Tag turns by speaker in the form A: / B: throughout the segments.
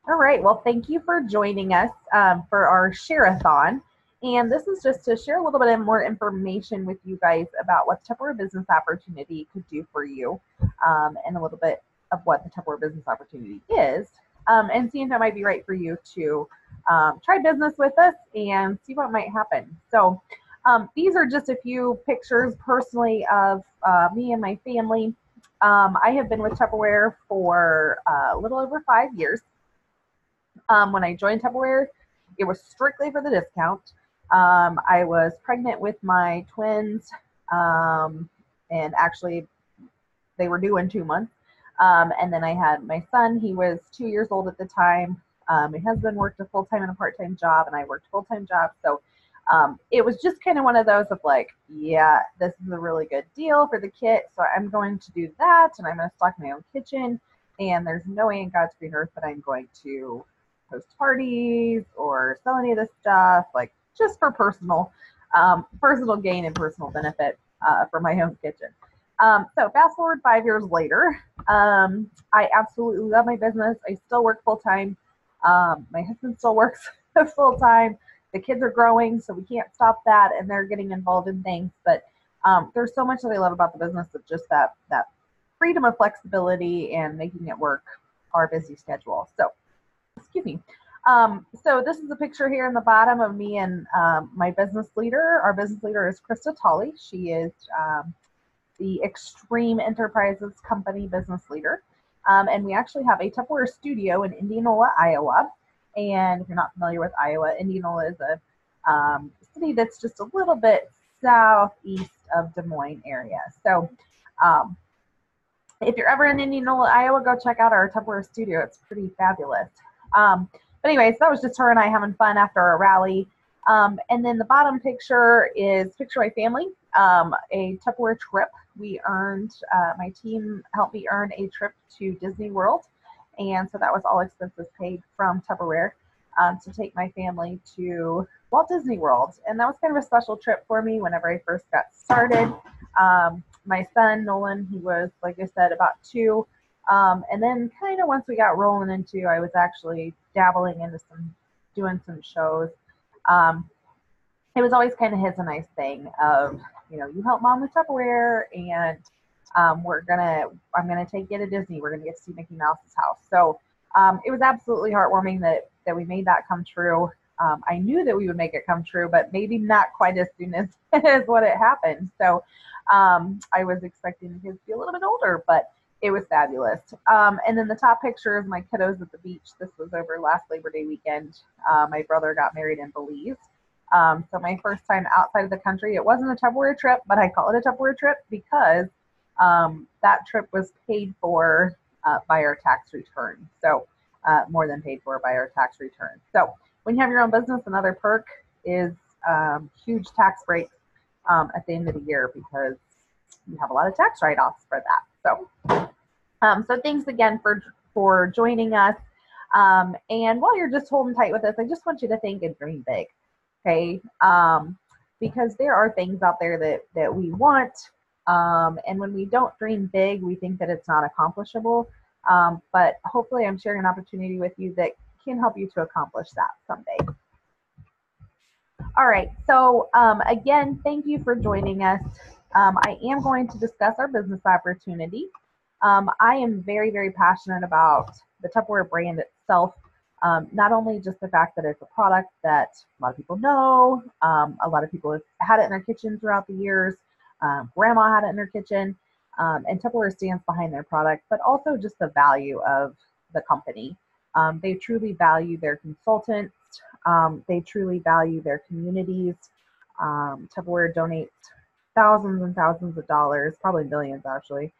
A: All right. Well, thank you for joining us for our Share-a-thon. And this is just to share a little bit more information with you guys about what the Tupperware Business Opportunity could do for you, and a little bit of what the Tupperware Business Opportunity is, and see if it might be right for you to try business with us and see what might happen. So these are just a few pictures personally of me and my family. I have been with Tupperware for a little over 5 years. When I joined Tupperware, it was strictly for the discount. I was pregnant with my twins, and actually they were due in 2 months. And then I had my son. He was 2 years old at the time. My husband worked a full-time and a part-time job, and I worked a full-time job. So it was just kind of one of those of like, yeah, this is a really good deal for the kit. So I'm going to do that, and I'm going to stock my own kitchen. And there's no way in God's green earth that I'm going to host parties or sell any of this stuff, like just for personal gain and personal benefit for my own kitchen. So fast forward 5 years later, I absolutely love my business. I still work full time. My husband still works full time. The kids are growing, so we can't stop that, and they're getting involved in things. But there's so much that I love about the business of just that freedom of flexibility and making it work our busy schedule. So, excuse me. So this is a picture here in the bottom of me and my business leader. Our business leader is Krista Tolley. She is the Extreme Enterprises Company business leader. And we actually have a Tupperware studio in Indianola, Iowa. And if you're not familiar with Iowa, Indianola is a city that's just a little bit southeast of Des Moines area. So if you're ever in Indianola, Iowa, go check out our Tupperware studio. It's pretty fabulous. But anyways, that was just her and I having fun after a rally. And then the bottom picture is a picture of my family, a Tupperware trip. We earned, my team helped me earn a trip to Disney World. And so that was all expenses paid from Tupperware to take my family to Walt Disney World. And that was kind of a special trip for me whenever I first got started. My son, Nolan, he was, like I said, about 2. And then kind of once we got rolling into, I was actually dabbling into doing some shows. It was always kind of his a nice thing of, you help mom with Tupperware, and I'm gonna take you to Disney. We're gonna get to see Mickey Mouse's house. So it was absolutely heartwarming that we made that come true. I knew that we would make it come true, but maybe not quite as soon as what it happened. So I was expecting the kids to be a little bit older, but it was fabulous. And then the top picture is my kiddos at the beach. This was over last Labor Day weekend. My brother got married in Belize. So my first time outside of the country. It wasn't a Tupperware trip, but I call it a Tupperware trip because that trip was paid for by our tax return. So more than paid for by our tax return. So when you have your own business, another perk is huge tax breaks at the end of the year because you have a lot of tax write-offs for that. So thanks again for joining us. And while you're just holding tight with us, I just want you to think and dream big, okay? Because there are things out there that we want, and when we don't dream big, we think that it's not accomplishable. But hopefully I'm sharing an opportunity with you that can help you to accomplish that someday. All right, so again, thank you for joining us. I am going to discuss our business opportunity. I am very, very passionate about the Tupperware brand itself. Not only just the fact that it's a product that a lot of people know, a lot of people have had it in their kitchen throughout the years, grandma had it in her kitchen, and Tupperware stands behind their product, but also just the value of the company. They truly value their consultants. They truly value their communities. Tupperware donates thousands and thousands of dollars, probably millions actually,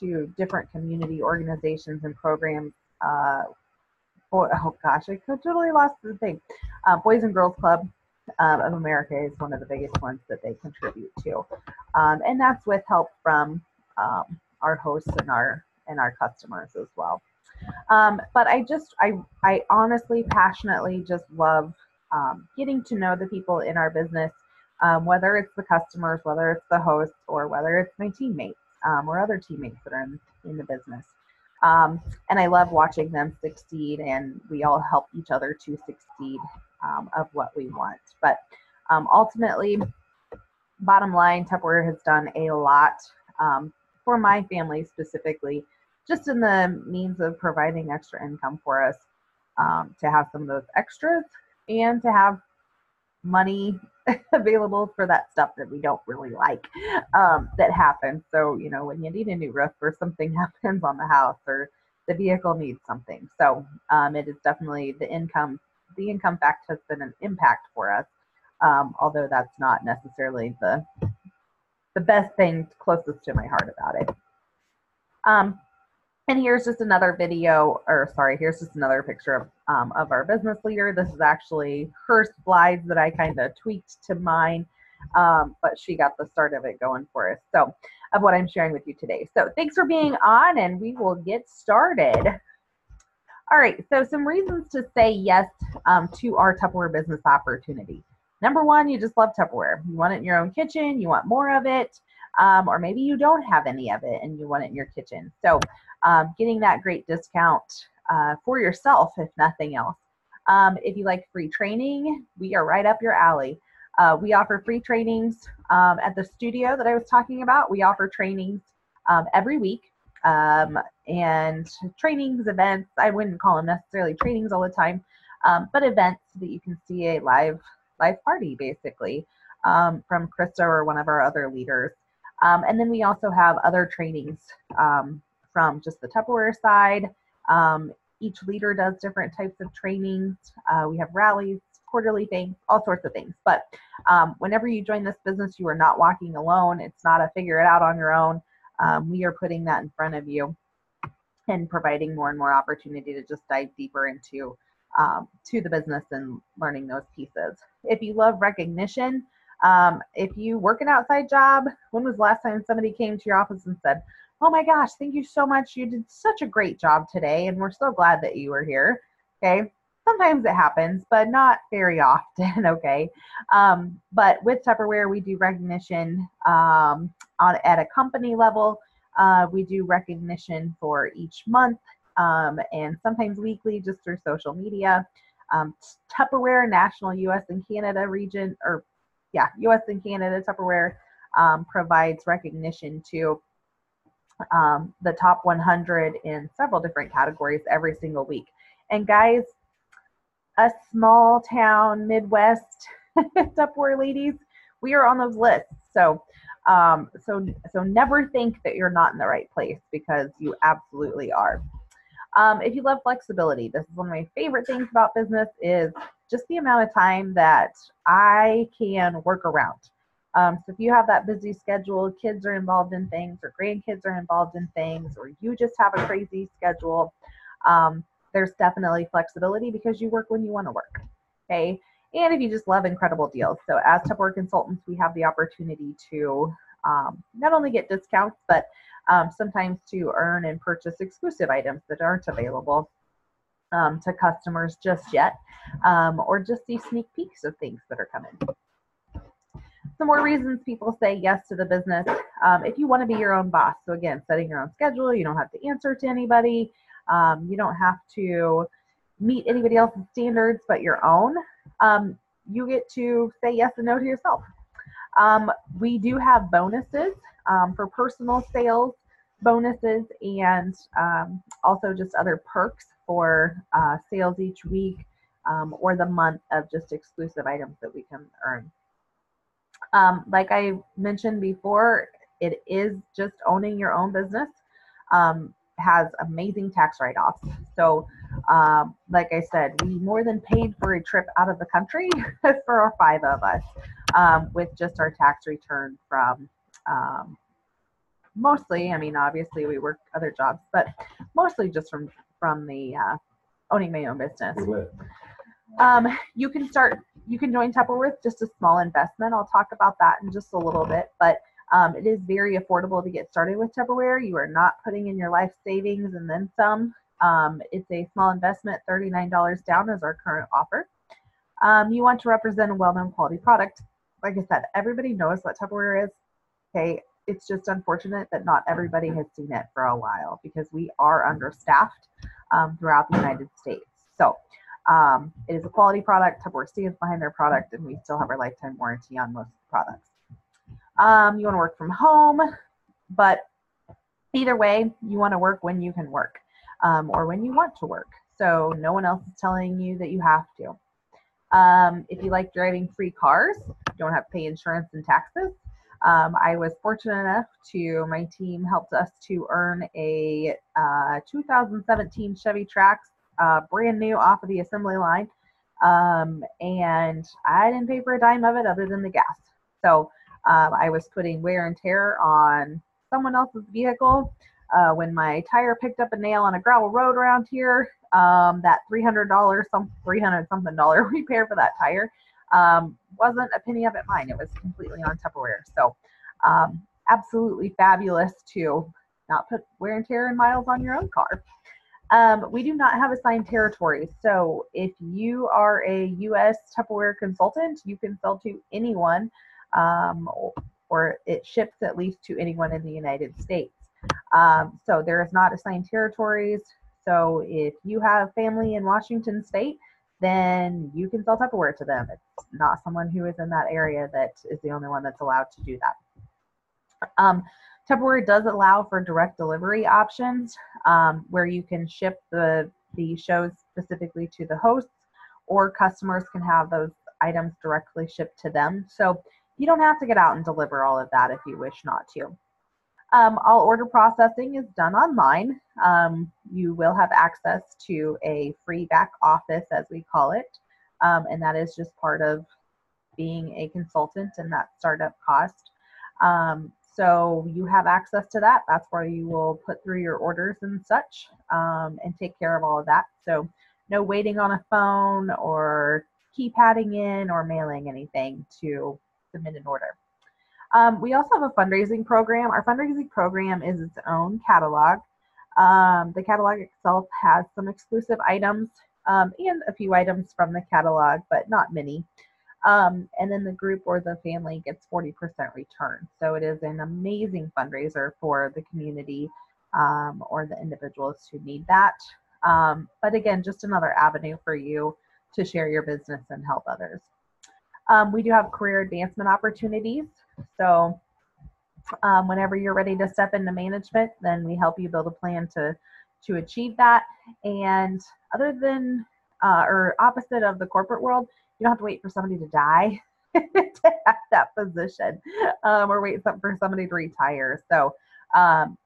A: to different community organizations and programs. Oh gosh, I totally lost the thing. Boys and Girls Club of America is one of the biggest ones that they contribute to. And that's with help from our hosts and our customers as well. But I honestly, passionately just love getting to know the people in our business, whether it's the customers, whether it's the hosts, or whether it's my teammates or other teammates that are in the business. And I love watching them succeed, and we all help each other to succeed of what we want. But ultimately, bottom line, Tupperware has done a lot for my family specifically, just in the means of providing extra income for us, to have some of those extras and to have money available for that stuff that we don't really like, that happens. So, when you need a new roof or something happens on the house, or the vehicle needs something. So it is definitely the income fact has been an impact for us. Although that's not necessarily the best thing closest to my heart about it. And here's just another here's just another picture of our business leader. This is actually her slides that I kind of tweaked to mine, but she got the start of it going for us. So, of what I'm sharing with you today. So, thanks for being on, and we will get started. All right, so some reasons to say yes to our Tupperware business opportunity. Number one, you just love Tupperware. You want it in your own kitchen, you want more of it, or maybe you don't have any of it and you want it in your kitchen. So getting that great discount for yourself, if nothing else. If you like free training, we are right up your alley. We offer free trainings at the studio that I was talking about. We offer trainings every week. And trainings, events, I wouldn't call them necessarily trainings all the time, but events that you can see a live party, basically, from Krista or one of our other leaders. And then we also have other trainings from just the Tupperware side. Each leader does different types of trainings. We have rallies, quarterly things, all sorts of things. But whenever you join this business, you are not walking alone. It's not a figure it out on your own. We are putting that in front of you and providing more and more opportunity to just dive deeper into to the business and learning those pieces. If you love recognition, if you work an outside job, when was the last time somebody came to your office and said, "Oh my gosh, thank you so much. You did such a great job today, and we're so glad that you were here." Okay. Sometimes it happens, but not very often. Okay. But with Tupperware, we do recognition at a company level. We do recognition for each month and sometimes weekly just through social media. Tupperware National US and Canada region, US and Canada Tupperware provides recognition to the top 100 in several different categories every single week. And guys, us small town Midwest Tupperware ladies, we are on those lists. So never think that you're not in the right place, because you absolutely are. If you love flexibility, this is one of my favorite things about business, is just the amount of time that I can work around. So if you have that busy schedule, kids are involved in things, or grandkids are involved in things, or you just have a crazy schedule, there's definitely flexibility because you work when you want to work. Okay. And if you just love incredible deals. So as Tupperware consultants, we have the opportunity to not only get discounts, but sometimes to earn and purchase exclusive items that aren't available to customers just yet, or just see sneak peeks of things that are coming. Some more reasons people say yes to the business. If you want to be your own boss. So again, setting your own schedule, you don't have to answer to anybody. You don't have to meet anybody else's standards but your own. You get to say yes and no to yourself. We do have bonuses for personal sales bonuses, and also just other perks for sales each week or the month of just exclusive items that we can earn. Like I mentioned before, it is just owning your own business. Has amazing tax write-offs. So like I said, we more than paid for a trip out of the country for our 5 of us with just our tax return from mostly, I mean, obviously we work other jobs, but mostly just from the owning my own business. You can join Tupperware with just a small investment. I'll talk about that in just a little bit, but it is very affordable to get started with Tupperware. You are not putting in your life savings and then some. It's a small investment. $39 down is our current offer. You want to represent a well-known quality product. Like I said, everybody knows what Tupperware is. Okay, it's just unfortunate that not everybody has seen it for a while because we are understaffed throughout the United States. So it is a quality product. Tupperware stands behind their product, and we still have our lifetime warranty on most products. You want to work from home, but either way, you want to work when you can work or when you want to work. So no one else is telling you that you have to. If you like driving free cars, you don't have to pay insurance and taxes. I was fortunate enough my team helped us to earn a 2017 Chevy Trax, brand new off of the assembly line. And I didn't pay for a dime of it other than the gas. So I was putting wear and tear on someone else's vehicle. When my tire picked up a nail on a gravel road around here, that $300 something repair for that tire wasn't a penny of it mine. It was completely on Tupperware. So absolutely fabulous to not put wear and tear and miles on your own car. We do not have assigned territories. So if you are a U.S. Tupperware consultant, you can sell to anyone, or it ships at least to anyone in the United States. So there is not assigned territories. So if you have family in Washington State, then you can sell Tupperware to them. It's not someone who is in that area that is the only one that's allowed to do that. Tupperware does allow for direct delivery options where you can ship the shows specifically to the hosts, or customers can have those items directly shipped to them. So you don't have to get out and deliver all of that if you wish not to. All order processing is done online. You will have access to a free back office, as we call it, and that is just part of being a consultant and that startup cost. So you have access to that. That's where you will put through your orders and such, and take care of all of that. So no waiting on a phone or keypadding in or mailing anything to submit an order. We also have a fundraising program. Our fundraising program is its own catalog. The catalog itself has some exclusive items and a few items from the catalog, but not many. And then the group or the family gets 40% return. So it is an amazing fundraiser for the community or the individuals who need that. But again, just another avenue for you to share your business and help others. We do have career advancement opportunities. So whenever you're ready to step into management, then we help you build a plan to achieve that. And other than or opposite of the corporate world, you don't have to wait for somebody to die to have that position, or wait for somebody to retire. So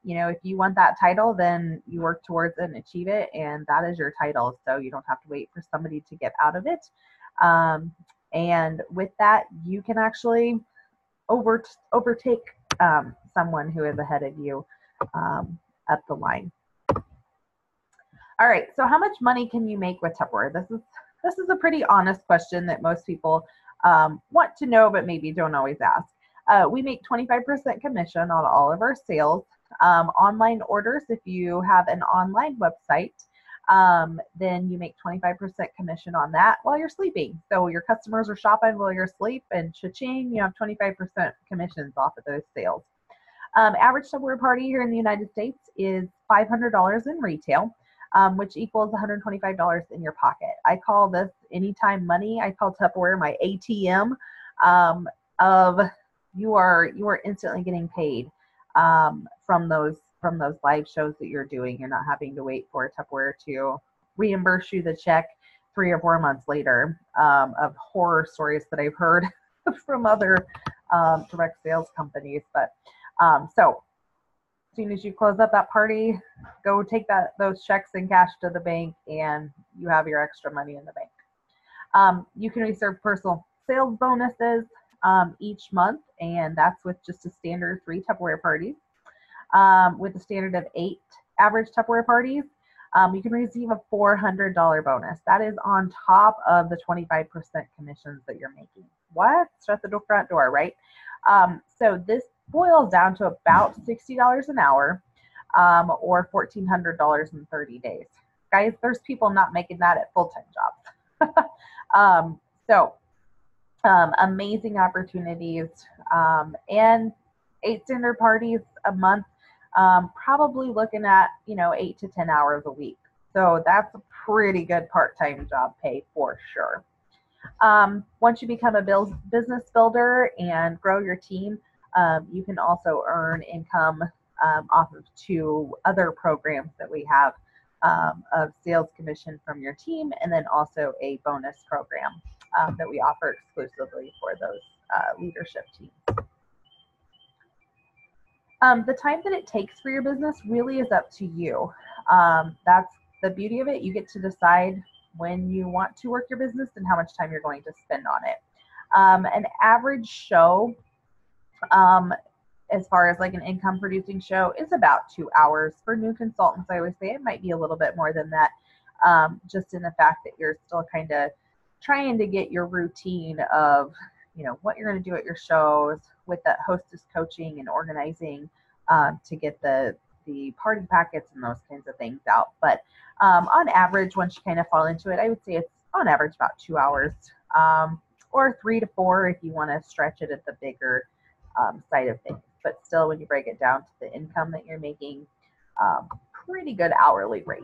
A: if you want that title, then you work towards it and achieve it, and that is your title. So you don't have to wait for somebody to get out of it. And with that, you can actually overtake someone who is ahead of you up the line. All right, so how much money can you make with Tupperware? This is a pretty honest question that most people want to know, but maybe don't always ask. We make 25% commission on all of our sales. Online orders, if you have an online website, then you make 25% commission on that while you're sleeping. So your customers are shopping while you're asleep, and cha-ching, you have 25% commissions off of those sales. Average Tupperware party here in the United States is $500 in retail, which equals $125 in your pocket. I call this anytime money. I call Tupperware my ATM of you are instantly getting paid from those live shows that you're doing. You're not having to wait for Tupperware to reimburse you the check 3 or 4 months later, of horror stories that I've heard from other direct sales companies. But so as soon as you close up that party, go take those checks and cash to the bank, and you have your extra money in the bank. You can reserve personal sales bonuses each month, and that's with just a standard 3 Tupperware parties. With a standard of 8 average Tupperware parties, you can receive a $400 bonus. That is on top of the 25% commissions that you're making. What? Shut the front door, right? So this boils down to about $60 an hour, or $1,400 in 30 days. Guys, there's people not making that at full-time jobs. Amazing opportunities, and 8 standard parties a month, probably looking at, 8 to 10 hours a week. So that's a pretty good part-time job pay for sure. Once you become a business builder and grow your team, you can also earn income off of 2 other programs that we have, of sales commission from your team, and then also a bonus program that we offer exclusively for those leadership teams. The time that it takes for your business really is up to you. That's the beauty of it. You get to decide when you want to work your business and how much time you're going to spend on it. An average show, as far as like an income producing show, is about 2 hours. For new consultants, I always say it might be a little bit more than that, just in the fact that you're still kind of trying to get your routine of, what you're going to do at your shows with that hostess coaching and organizing, to get the party packets and those kinds of things out. But on average, once you kind of fall into it, I would say it's on average about 2 hours, or 3 to 4 if you want to stretch it at the bigger side of things. But still, when you break it down to the income that you're making, pretty good hourly rate.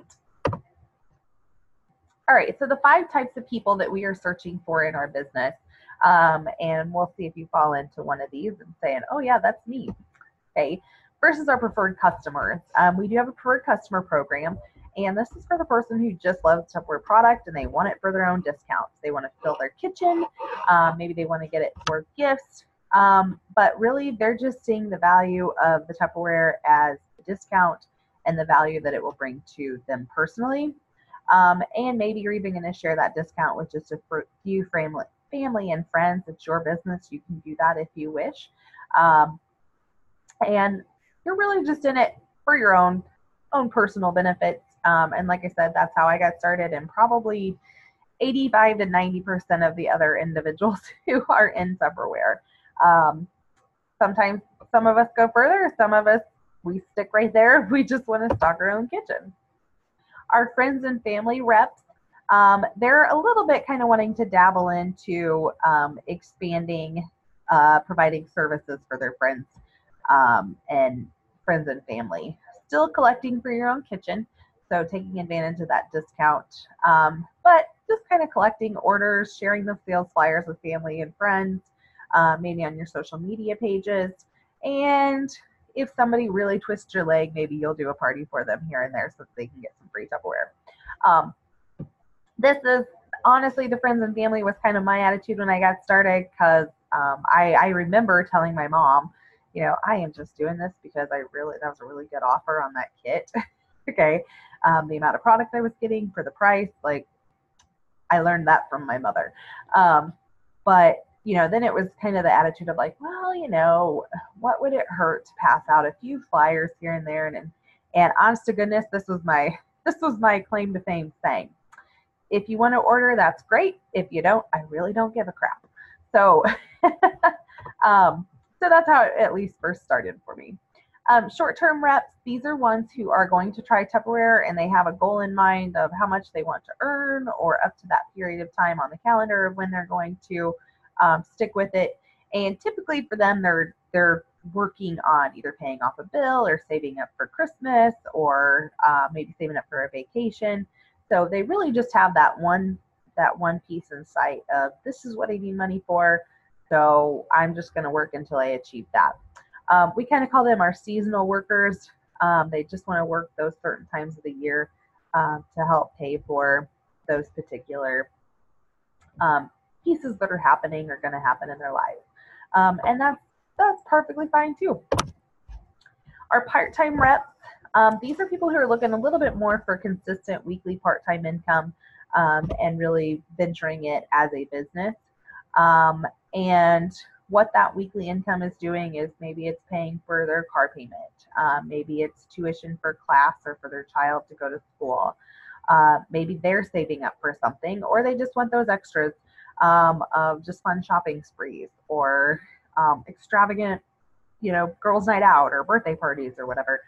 A: All right, so the 5 types of people that we are searching for in our business, and we'll see if you fall into one of these and saying, oh yeah, that's me. Okay, first is our preferred customers. We do have a preferred customer program, and this is for the person who just loves Tupperware product and they want it for their own discounts. They want to fill their kitchen, maybe they want to get it for gifts, but really they're just seeing the value of the Tupperware as a discount and the value that it will bring to them personally. And maybe you're even going to share that discount with just a few family and friends. It's your business. You can do that if you wish. And you're really just in it for your own personal benefits. And like I said, that's how I got started, and probably 85 to 90% of the other individuals who are in Tupperware. Sometimes some of us go further. Some of us, we stick right there. We just want to stock our own kitchen. Our friends and family reps, they're a little bit kind of wanting to dabble into expanding, providing services for their friends and family. Still collecting for your own kitchen, so taking advantage of that discount, but just kind of collecting orders, sharing the sales flyers with family and friends, maybe on your social media pages. And if somebody really twists your leg, maybe you'll do a party for them here and there so that they can get some free Tupperware. This is honestly, the friends and family was kind of my attitude when I got started, because I remember telling my mom, I am just doing this because that was a really good offer on that kit. Okay. The amount of product I was getting for the price, like, I learned that from my mother. But then it was kind of the attitude of like, well, what would it hurt to pass out a few flyers here and there? And honest to goodness, this was my claim to fame saying, if you want to order, that's great. If you don't, I really don't give a crap. So, so that's how it at least first started for me. Short-term reps, these are ones who are going to try Tupperware and they have a goal in mind of how much they want to earn, or up to that period of time on the calendar of when they're going to stick with it. And typically for them, they're working on either paying off a bill or saving up for Christmas, or maybe saving up for a vacation. So they really just have that one piece in sight of, this is what I need money for, so I'm just going to work until I achieve that. We kind of call them our seasonal workers. They just want to work those certain times of the year to help pay for those particular pieces that are happening or going to happen in their life. And that's perfectly fine too. Our part-time reps, these are people who are looking a little bit more for consistent weekly part-time income, and really venturing it as a business. And what that weekly income is doing is, maybe it's paying for their car payment. Maybe it's tuition for class or for their child to go to school. Maybe they're saving up for something, or they just want those extras of just fun shopping sprees, or extravagant, girls' night out or birthday parties or whatever.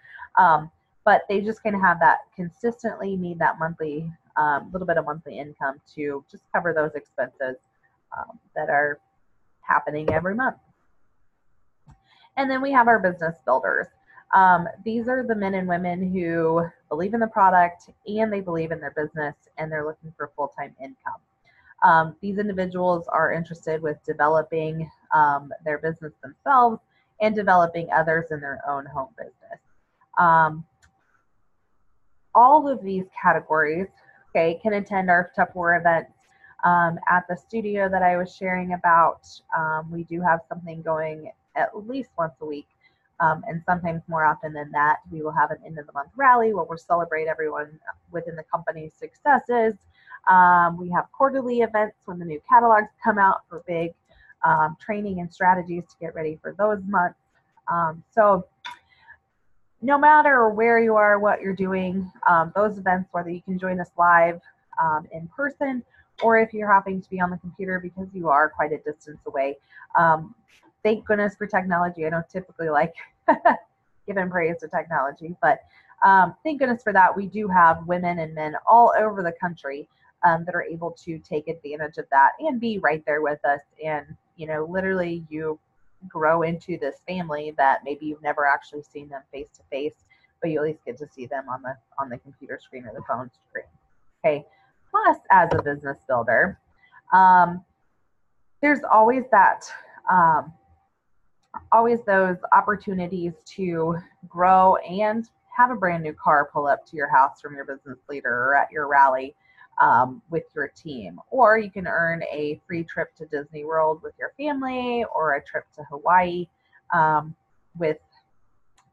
A: But they just kind of have that, consistently need that monthly, little bit of monthly income to just cover those expenses that are happening every month. And then we have our business builders. These are the men and women who believe in the product and they believe in their business and they're looking for full-time income. These individuals are interested with developing their business themselves and developing others in their own home business. All of these categories, okay, can attend our Tupperware events at the studio that I was sharing about. We do have something going at least once a week, and sometimes more often than that. We will have an end of the month rally where we'll celebrate everyone within the company's successes. We have quarterly events when the new catalogs come out for big training and strategies to get ready for those months. So no matter where you are, what you're doing, those events, whether you can join us live in person, or if you're having to be on the computer because you are quite a distance away. Thank goodness for technology. I don't typically like giving praise to technology, but thank goodness for that. We do have women and men all over the country that are able to take advantage of that and be right there with us. And, you know, literally you grow into this family that maybe you've never actually seen them face to face, but you at least get to see them on the computer screen or the phone screen. Okay. Plus, as a business builder, there's always that, always those opportunities to grow and have a brand new car pull up to your house from your business leader or at your rally with your team. Or you can earn a free trip to Disney World with your family or a trip to Hawaii with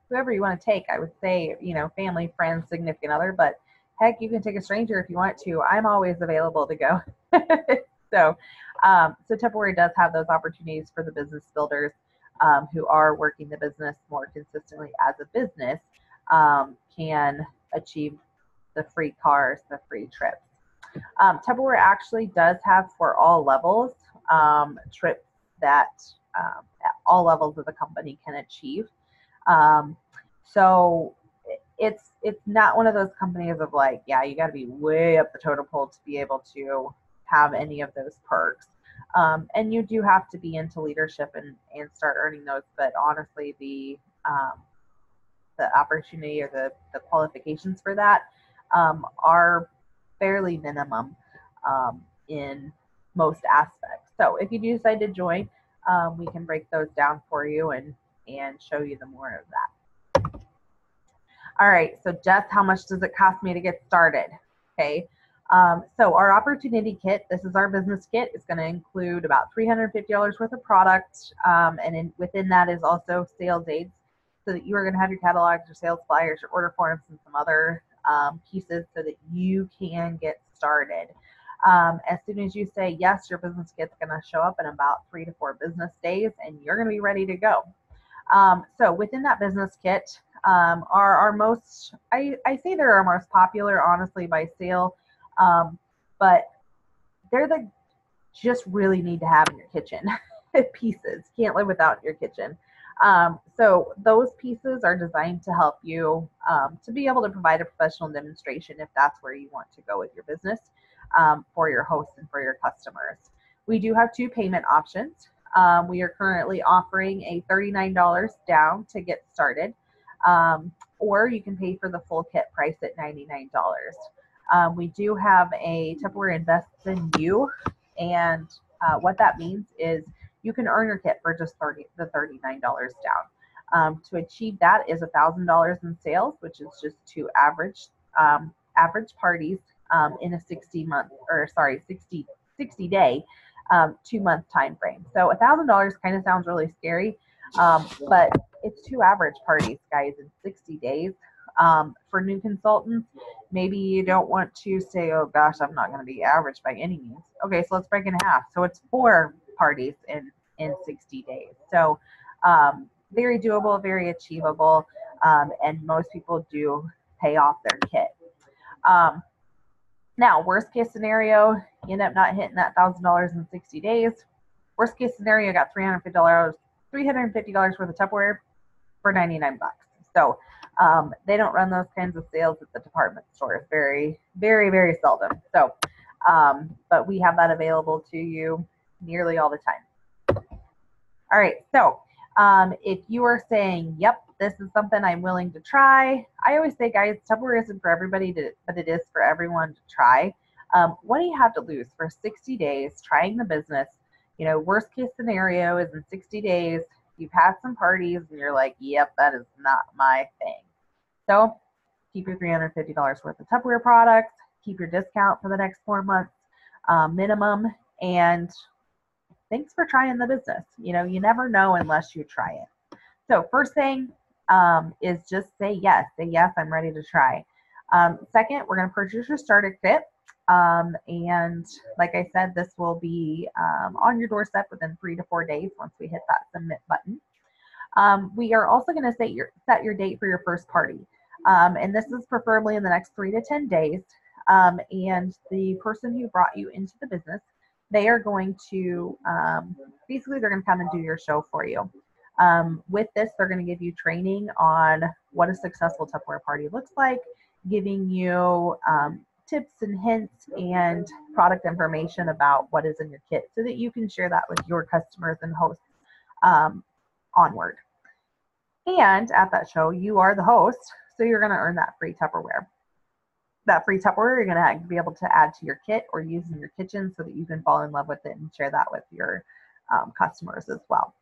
A: whoever you want to take. I would say, you know, family, friends, significant other, but heck, you can take a stranger if you want to. I'm always available to go. So Tupperware does have those opportunities for the business builders who are working the business more consistently as a business can achieve the free cars, the free trips. Tupperware actually does have for all levels trips that at all levels of the company can achieve. So it's not one of those companies of like, yeah, you got to be way up the totem pole to be able to have any of those perks. And you do have to be into leadership and start earning those. But honestly, the opportunity or the qualifications for that are fairly minimum in most aspects. So if you do decide to join, we can break those down for you and show you the more of that. All right, so Jess, how much does it cost me to get started? Okay, so our opportunity kit, this is our business kit, is going to include about $350 worth of product, and within that is also sales aids, so that you are going to have your catalogs, your sales flyers, your order forms, and some other pieces so that you can get started. As soon as you say yes, your business kit's going to show up in about 3 to 4 business days, and you're going to be ready to go. So within that business kit are our most, I say they're our most popular, honestly, by sale, but they're the just really need to have in your kitchen pieces. Can't live without your kitchen. So those pieces are designed to help you to be able to provide a professional demonstration if that's where you want to go with your business for your hosts and for your customers. We do have 2 payment options. We are currently offering a $39 down to get started, or you can pay for the full kit price at $99. We do have a Tupperware Invests in You, and what that means is you can earn your kit for just the $39 down. To achieve that is $1,000 in sales, which is just 2 average parties in a 60 day 2-month time frame. So $1,000 kind of sounds really scary, but it's 2 average parties, guys, in 60 days. For new consultants, maybe you don't want to say, oh gosh, I'm not going to be average by any means. Okay, so let's break it in half. So it's 4 parties in 60 days. So very doable, very achievable, and most people do pay off their kit. Now, worst case scenario, you end up not hitting that $1,000 in 60 days. Worst case scenario, you got $350 worth of Tupperware for 99 bucks. So they don't run those kinds of sales at the department stores. Very, very, very seldom. So, but we have that available to you nearly all the time. All right. So If you are saying, yep, this is something I'm willing to try, I always say, guys, Tupperware isn't for everybody, but it is for everyone to try. What do you have to lose for 60 days trying the business? Worst case scenario is in 60 days, you've had some parties and you're like, yep, that is not my thing. So keep your $350 worth of Tupperware products, keep your discount for the next 4 months minimum, and thanks for trying the business. You never know unless you try it. So first thing is just say yes. Say yes, I'm ready to try. Second, we're going to purchase your starter kit. And like I said, this will be on your doorstep within 3 to 4 days once we hit that submit button. We are also going to set your date for your first party. And this is preferably in the next 3 to 10 days. And the person who brought you into the business, they are going to, basically they're going to come and do your show for you. With this, they're going to give you training on what a successful Tupperware party looks like, giving you tips and hints and product information about what is in your kit so that you can share that with your customers and hosts onward. And at that show, you are the host, so you're going to earn that free Tupperware. That free Tupperware you're going to be able to add to your kit or use in your kitchen so that you can fall in love with it and share that with your customers as well.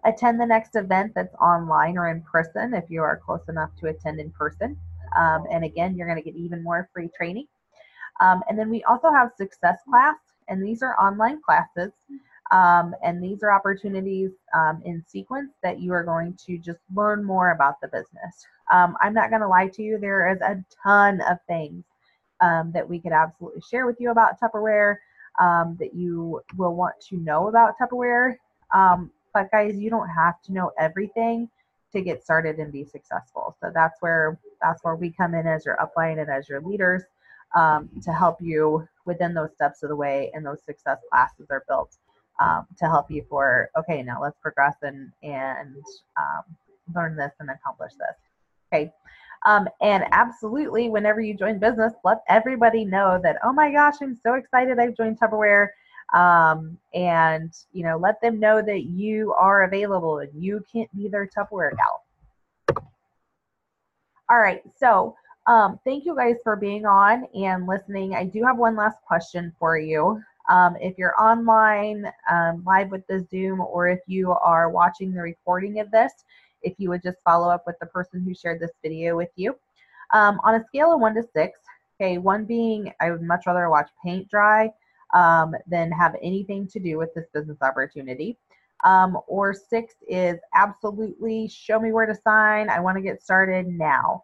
A: Attend the next event that's online or in person if you are close enough to attend in person. And again, you're going to get even more free training. And then we also have Success Class, and these are online classes. And these are opportunities in sequence that you are going to just learn more about the business. I'm not going to lie to you, there is a ton of things that we could absolutely share with you about Tupperware, that you will want to know about Tupperware. But guys, you don't have to know everything to get started and be successful. So that's where we come in as your upline and as your leaders to help you within those steps of the way, and those success classes are built to help you for, okay, now let's progress and learn this and accomplish this. Okay. And absolutely, whenever you join business, let everybody know that, oh my gosh, I'm so excited I've joined Tupperware. And let them know that you are available and you can't be their Tupperware gal. All right, so thank you guys for being on and listening. I do have one last question for you. If you're online live with the Zoom, or if you are watching the recording of this, if you would just follow up with the person who shared this video with you. On a scale of 1 to 6, okay, 1 being I would much rather watch paint dry than have anything to do with this business opportunity. Or 6 is absolutely show me where to sign. I want to get started now.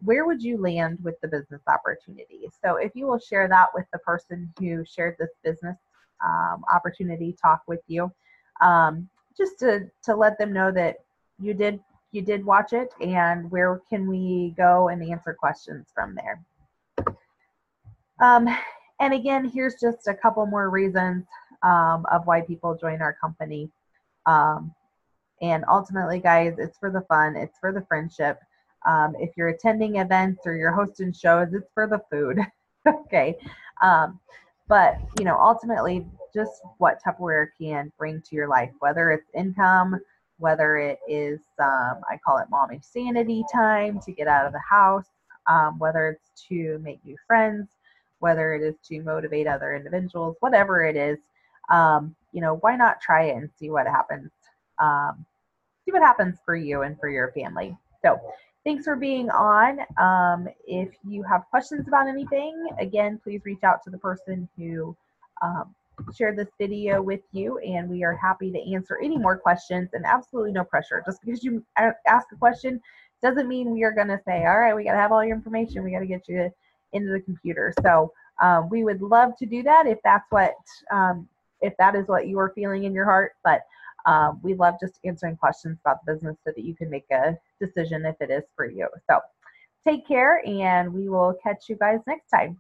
A: Where would you land with the business opportunity? So if you will share that with the person who shared this business opportunity talk with you, just to let them know that you did watch it, and where can we go and answer questions from there. And again, here's just a couple more reasons of why people join our company. And ultimately, guys, it's for the fun, it's for the friendship. If you're attending events or you're hosting shows, it's for the food. Okay. But ultimately, just what Tupperware can bring to your life, whether it's income, whether it is, I call it mommy sanity time to get out of the house, whether it's to make new friends, whether it is to motivate other individuals, whatever it is, why not try it and see what happens? See what happens for you and for your family. So thanks for being on. If you have questions about anything, again, please reach out to the person who shared this video with you, and we are happy to answer any more questions, and absolutely no pressure. Just because you ask a question doesn't mean we are going to say, all right, we got to have all your information. We got to get you into the computer. So we would love to do that if that's what, if that is what you are feeling in your heart. But we love just answering questions about the business so that you can make a decision if it is for you. So take care, and we will catch you guys next time.